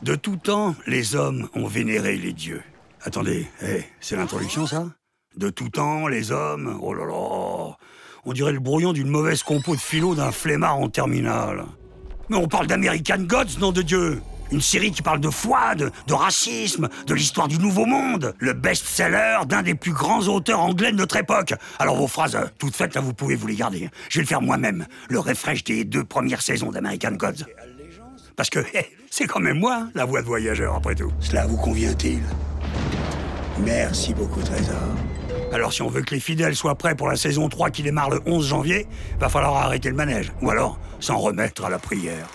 De tout temps, les hommes ont vénéré les dieux. Attendez, c'est l'introduction, ça? De tout temps, les hommes... Oh là là... On dirait le brouillon d'une mauvaise compo de philo d'un flemmard en terminale. Mais on parle d'American Gods, nom de Dieu! Une série qui parle de foi, de racisme, de l'histoire du Nouveau Monde. Le best-seller d'un des plus grands auteurs anglais de notre époque. Alors vos phrases toutes faites, là, vous pouvez vous les garder. Je vais le faire moi-même. Le refresh des 2 premières saisons d'American Gods. Parce que, c'est quand même moi, la voix de voyageur, après tout. Cela vous convient-il? Merci beaucoup, Trésor. Alors si on veut que les fidèles soient prêts pour la saison 3 qui démarre le 11 janvier, va falloir arrêter le manège. Ou alors, s'en remettre à la prière.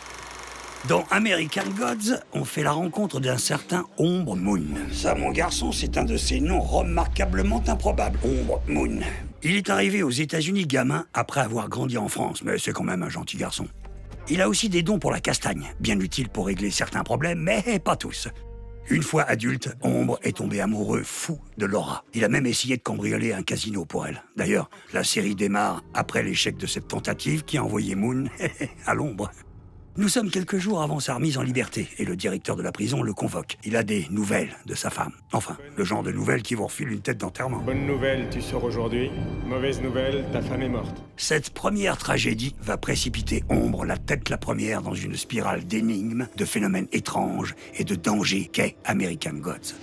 Dans American Gods, on fait la rencontre d'un certain Ombre Moon. Ça, mon garçon, c'est un de ces noms remarquablement improbables. Ombre Moon. Il est arrivé aux États-Unis gamin après avoir grandi en France, mais c'est quand même un gentil garçon. Il a aussi des dons pour la castagne, bien utiles pour régler certains problèmes, mais pas tous. Une fois adulte, Ombre est tombé amoureux fou de Laura. Il a même essayé de cambrioler un casino pour elle. D'ailleurs, la série démarre après l'échec de cette tentative qui a envoyé Moon à l'ombre. Nous sommes quelques jours avant sa remise en liberté et le directeur de la prison le convoque. Il a des nouvelles de sa femme. Enfin, le genre de nouvelles qui vous refile une tête d'enterrement. Bonne nouvelle, tu sors aujourd'hui. Mauvaise nouvelle, ta femme est morte. Cette première tragédie va précipiter Ombre la tête la première dans une spirale d'énigmes, de phénomènes étranges et de dangers qu'est American Gods.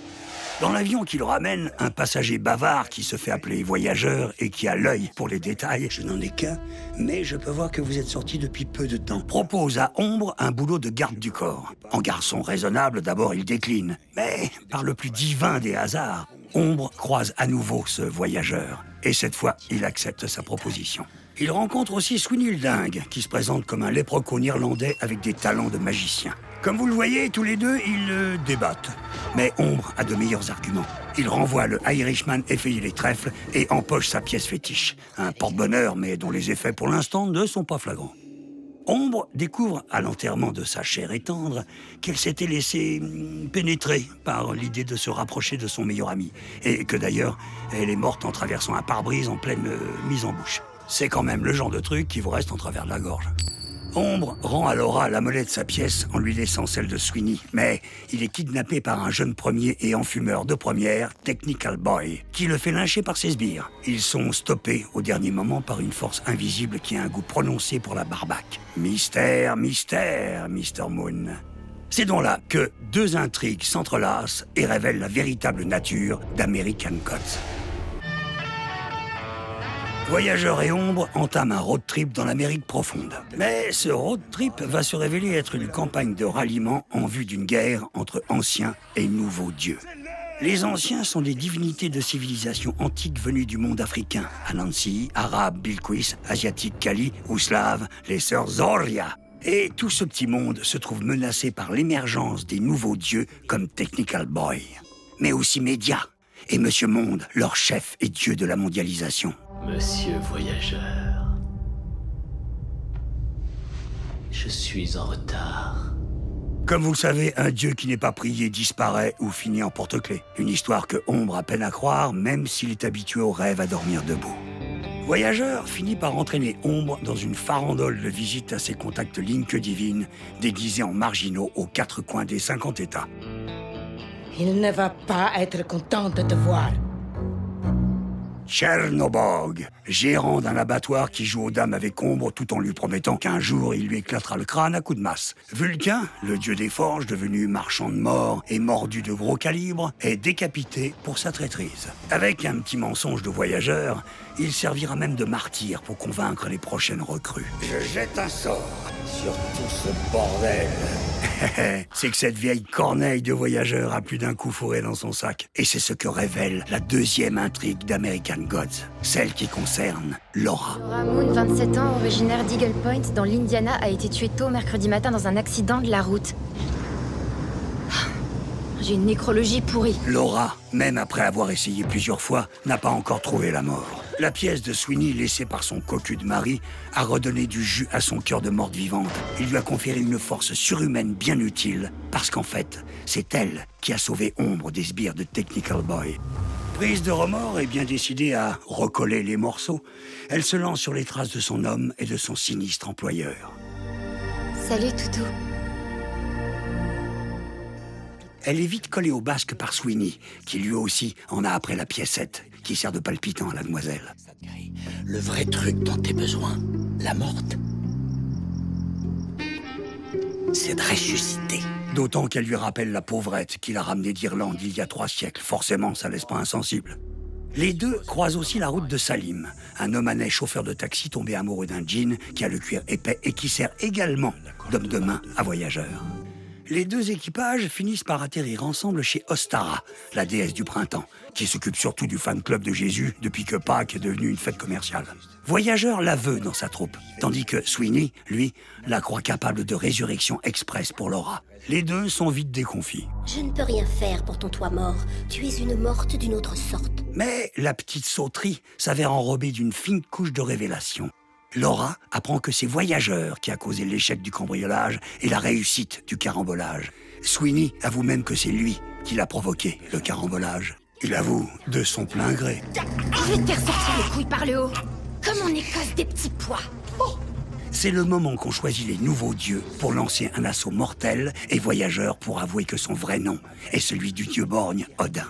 Dans l'avion qui le ramène, un passager bavard qui se fait appeler voyageur et qui a l'œil pour les détails, je n'en ai qu'un, mais je peux voir que vous êtes sorti depuis peu de temps, propose à Ombre un boulot de garde du corps. En garçon raisonnable, d'abord il décline, mais par le plus divin des hasards, Ombre croise à nouveau ce voyageur, et cette fois, il accepte sa proposition. Il rencontre aussi Sweeney le dingue, qui se présente comme un léprechaun irlandais avec des talents de magicien. Comme vous le voyez, tous les deux, ils débattent. Mais Ombre a de meilleurs arguments. Il renvoie le Irishman effayer les trèfles et empoche sa pièce fétiche. Un porte-bonheur, mais dont les effets pour l'instant ne sont pas flagrants. Ombre découvre, à l'enterrement de sa chair et tendre, qu'elle s'était laissée pénétrer par l'idée de se rapprocher de son meilleur ami. Et que d'ailleurs, elle est morte en traversant un pare-brise en pleine mise en bouche. C'est quand même le genre de truc qui vous reste en travers de la gorge. Ombre rend à Laura la monnaie de sa pièce en lui laissant celle de Sweeney, mais il est kidnappé par un jeune premier et enfumeur de première, Technical Boy, qui le fait lyncher par ses sbires. Ils sont stoppés au dernier moment par une force invisible qui a un goût prononcé pour la barbaque. Mystère, mystère, Mr. Moon. C'est donc là que 2 intrigues s'entrelacent et révèlent la véritable nature d'American Gods. Voyageur et Ombre entament un road trip dans l'Amérique profonde. Mais ce road trip va se révéler être une campagne de ralliement en vue d'une guerre entre anciens et nouveaux dieux. Les anciens sont des divinités de civilisation antique venues du monde africain. Anansi, arabe, Bilquis, asiatique, Kali ou slave, les sœurs Zoria. Et tout ce petit monde se trouve menacé par l'émergence des nouveaux dieux comme Technical Boy. Mais aussi Média et Monsieur Monde, leur chef et dieu de la mondialisation. Monsieur Voyageur, je suis en retard. Comme vous le savez, un dieu qui n'est pas prié disparaît ou finit en porte-clés. Une histoire que Ombre a peine à croire, même s'il est habitué au rêve à dormir debout. Voyageur finit par entraîner Ombre dans une farandole de visite à ses contacts Link divines, déguisés en marginaux aux 4 coins des 50 États. Il ne va pas être content de te voir. Chernobog, gérant d'un abattoir qui joue aux dames avec Ombre tout en lui promettant qu'un jour il lui éclatera le crâne à coups de masse. Vulcain, le dieu des forges devenu marchand de mort et mordu de gros calibre, est décapité pour sa traîtrise. Avec un petit mensonge de voyageur, il servira même de martyr pour convaincre les prochaines recrues. Je jette un sort sur tout ce bordel. C'est que cette vieille corneille de voyageur a plus d'un coup fourré dans son sac. Et c'est ce que révèle la 2e intrigue d'American Gods, celle qui concerne Laura. Laura Moon, 27 ans, originaire d'Eagle Point, dans l'Indiana, a été tuée tôt mercredi matin dans un accident de la route. J'ai une nécrologie pourrie. Laura, même après avoir essayé plusieurs fois, n'a pas encore trouvé la mort. La pièce de Sweeney laissée par son cocu de mari a redonné du jus à son cœur de morte vivante. Il lui a conféré une force surhumaine bien utile, parce qu'en fait, c'est elle qui a sauvé Ombre des sbires de Technical Boy. Prise de remords et bien décidée à recoller les morceaux, elle se lance sur les traces de son homme et de son sinistre employeur. Salut, Toutou. elle est vite collée au basque par Sweeney, qui lui aussi en a après la piécette, qui sert de palpitant à la demoiselle. Le vrai truc dont t'as besoin, la morte, c'est de ressusciter. D'autant qu'elle lui rappelle la pauvrette qu'il a ramenée d'Irlande il y a 3 siècles. Forcément, ça laisse pas insensible. Les deux croisent aussi la route de Salim, un homme honnête chauffeur de taxi tombé amoureux d'un djinn qui a le cuir épais et qui sert également d'homme de main à voyageurs. Les deux équipages finissent par atterrir ensemble chez Ostara, la déesse du printemps, qui s'occupe surtout du fan club de Jésus depuis que Pâques est devenu une fête commerciale. Voyageur la veut dans sa troupe, tandis que Sweeney, lui, la croit capable de résurrection express pour Laura. Les deux sont vite déconfits. Je ne peux rien faire pour ton toit mort. Tu es une morte d'une autre sorte. Mais la petite sauterie s'avère enrobée d'une fine couche de révélation. Laura apprend que c'est Voyageur qui a causé l'échec du cambriolage et la réussite du carambolage. Sweeney avoue même que c'est lui qui l'a provoqué, le carambolage. Il avoue de son plein gré. Je vais te faire sortir les couilles par le haut, comme on écosse des petits pois. C'est le moment qu'on choisit les nouveaux dieux pour lancer un assaut mortel et Voyageur pour avouer que son vrai nom est celui du dieu borgne Odin.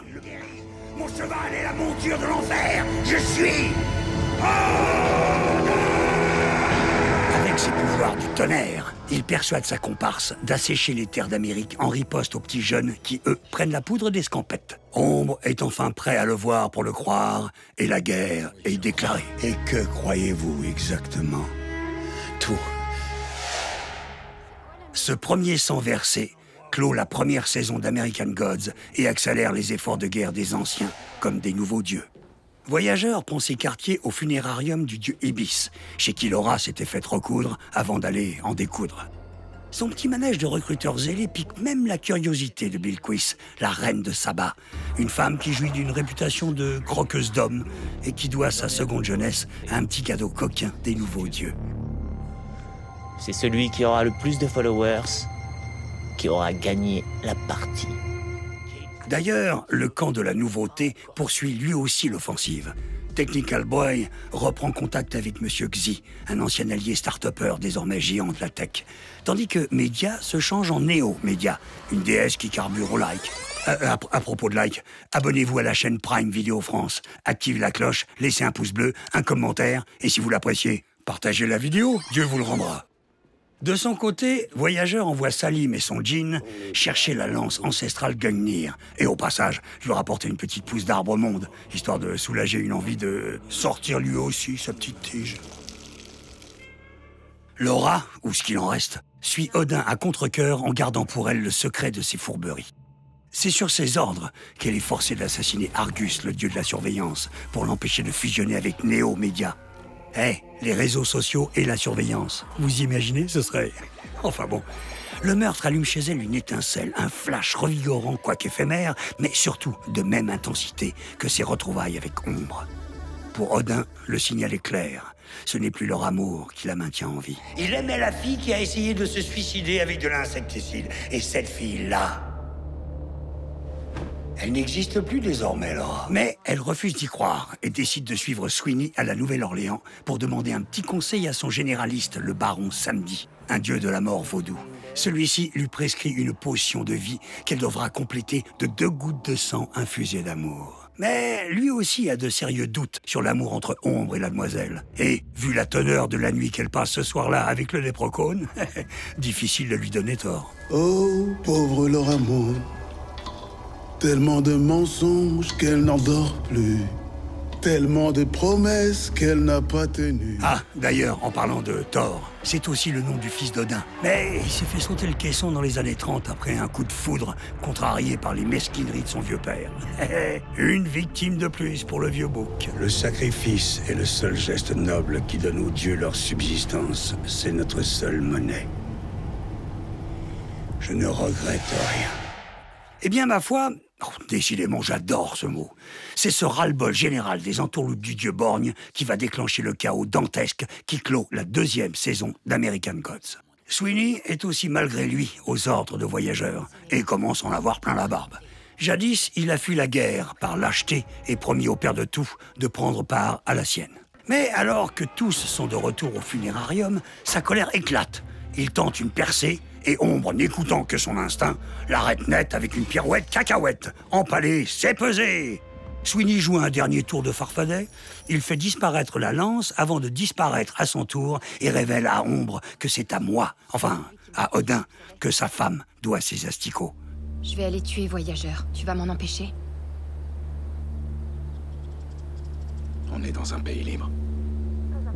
Mon cheval est la monture de l'enfer. Je suis Avec ses pouvoirs du tonnerre, il persuade sa comparse d'assécher les terres d'Amérique en riposte aux petits jeunes qui, eux, prennent la poudre d'escampette. Ombre est enfin prêt à le voir pour le croire, et la guerre est déclarée. Et que croyez-vous exactement? Tout. Ce premier sang versé clôt la première saison d'American Gods et accélère les efforts de guerre des anciens comme des nouveaux dieux. Voyageur prend ses quartiers au funérarium du dieu Ibis, chez qui Laura s'était fait recoudre avant d'aller en découdre. Son petit manège de recruteurs zélés pique même la curiosité de Bilquis, la reine de Saba, une femme qui jouit d'une réputation de croqueuse d'hommes et qui doit sa seconde jeunesse à un petit cadeau coquin des nouveaux dieux. C'est celui qui aura le plus de followers qui aura gagné la partie. D'ailleurs, le camp de la nouveauté poursuit lui aussi l'offensive. Technical Boy reprend contact avec Monsieur Xi, un ancien allié start-upper désormais géant de la tech. Tandis que Media se change en Neo Media, une déesse qui carbure au like. À propos de like, abonnez-vous à la chaîne Prime Video France, activez la cloche, laissez un pouce bleu, un commentaire, et si vous l'appréciez, partagez la vidéo, Dieu vous le rendra. De son côté, Voyageur envoie Salim et son djinn chercher la lance ancestrale Gungnir, et au passage, lui rapporter une petite pousse d'arbre au monde, histoire de soulager une envie de sortir lui aussi sa petite tige. Laura, ou ce qu'il en reste, suit Odin à contre-cœur en gardant pour elle le secret de ses fourberies. C'est sur ses ordres qu'elle est forcée d'assassiner Argus, le dieu de la surveillance, pour l'empêcher de fusionner avec Neo Media. Les réseaux sociaux et la surveillance. Vous imaginez, ce serait... Enfin bon. Le meurtre allume chez elle une étincelle, un flash revigorant, quoique éphémère, mais surtout de même intensité que ses retrouvailles avec Ombre. Pour Odin, le signal est clair. Ce n'est plus leur amour qui la maintient en vie. Il aimait la fille qui a essayé de se suicider avec de l'insecticide. Et cette fille-là... Elle n'existe plus désormais, Laura. Mais elle refuse d'y croire et décide de suivre Sweeney à la Nouvelle-Orléans pour demander un petit conseil à son généraliste, le baron Samedi, un dieu de la mort vaudou. Celui-ci lui prescrit une potion de vie qu'elle devra compléter de 2 gouttes de sang infusées d'amour. Mais lui aussi a de sérieux doutes sur l'amour entre Ombre et la demoiselle. Et, vu la teneur de la nuit qu'elle passe ce soir-là avec le léprocone, difficile de lui donner tort. Oh, pauvre Laura Moon. Tellement de mensonges qu'elle n'en dort plus. Tellement de promesses qu'elle n'a pas tenues. Ah, d'ailleurs, en parlant de Thor, c'est aussi le nom du fils d'Odin. Mais il s'est fait sauter le caisson dans les années 30 après un coup de foudre contrarié par les mesquineries de son vieux père. Une victime de plus pour le vieux bouc. Le sacrifice est le seul geste noble qui donne aux dieux leur subsistance. C'est notre seule monnaie. Je ne regrette rien. Eh bien, ma foi, décidément, j'adore ce mot. C'est ce ras-le-bol général des entourloupes du dieu borgne qui va déclencher le chaos dantesque qui clôt la 2e saison d'American Gods. Sweeney est aussi, malgré lui, aux ordres de Voyageur et commence à en avoir plein la barbe. Jadis, il a fui la guerre par lâcheté et promis au père de tout de prendre part à la sienne. Mais alors que tous sont de retour au funérarium, sa colère éclate. Il tente une percée Et Ombre, n'écoutant que son instinct, l'arrête net avec une pirouette cacahuète. Empalé, c'est pesé. Sweeney joue un dernier tour de farfadet. Il fait disparaître la lance avant de disparaître à son tour et révèle à Ombre que c'est à moi, enfin à Odin, que sa femme doit ses asticots. Je vais aller tuer Voyageur. Tu vas m'en empêcher? On est dans un pays libre.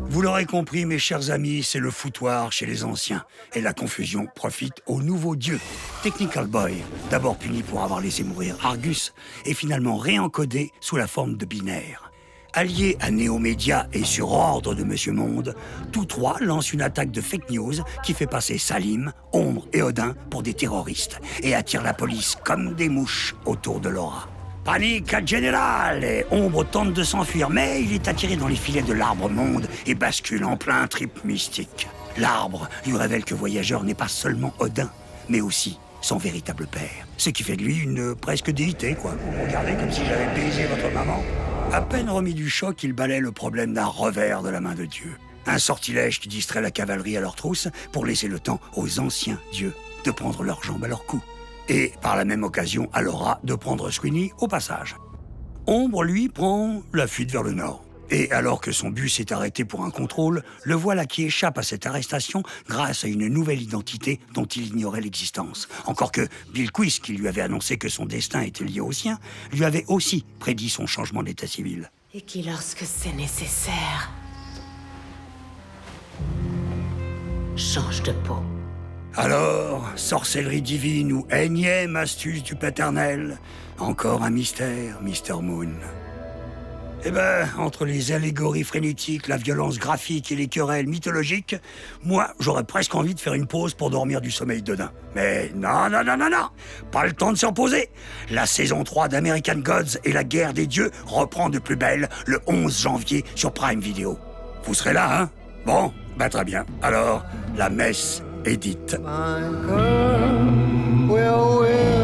Vous l'aurez compris, mes chers amis, c'est le foutoir chez les anciens. Et la confusion profite au nouveau dieu. Technical Boy, d'abord puni pour avoir laissé mourir Argus, est finalement réencodé sous la forme de binaire. Alliés à Néomédia et sur ordre de Monsieur Monde, tous trois lancent une attaque de fake news qui fait passer Salim, Ombre et Odin pour des terroristes et attire la police comme des mouches autour de Laura. Panique générale et Ombre tente de s'enfuir, mais il est attiré dans les filets de l'arbre monde et bascule en plein trip mystique. L'arbre lui révèle que Voyageur n'est pas seulement Odin, mais aussi son véritable père. Ce qui fait de lui une presque déité, quoi. Vous me regardez comme si j'avais baisé votre maman. À peine remis du choc, il balaie le problème d'un revers de la main de Dieu. Un sortilège qui distrait la cavalerie à leur trousse pour laisser le temps aux anciens dieux de prendre leurs jambes à leur cou. Et, par la même occasion, à Laura de prendre Sweeney au passage. Ombre, lui, prend la fuite vers le nord. Et alors que son bus est arrêté pour un contrôle, le voilà qui échappe à cette arrestation grâce à une nouvelle identité dont il ignorait l'existence. Encore que Bill Quiz, qui lui avait annoncé que son destin était lié au sien, lui avait aussi prédit son changement d'état civil. Et qui, lorsque c'est nécessaire, change de peau. Alors, sorcellerie divine ou énième astuce du paternel, encore un mystère, Mr. Moon. Eh ben, entre les allégories frénétiques, la violence graphique et les querelles mythologiques, moi, j'aurais presque envie de faire une pause pour dormir du sommeil d'Odin. Mais non, pas le temps de s'en poser. La saison 3 d'American Gods et la guerre des dieux reprend de plus belle le 11 janvier sur Prime Video. Vous serez là, hein? Bon, bah très bien. Alors, la messe est dite. My girl will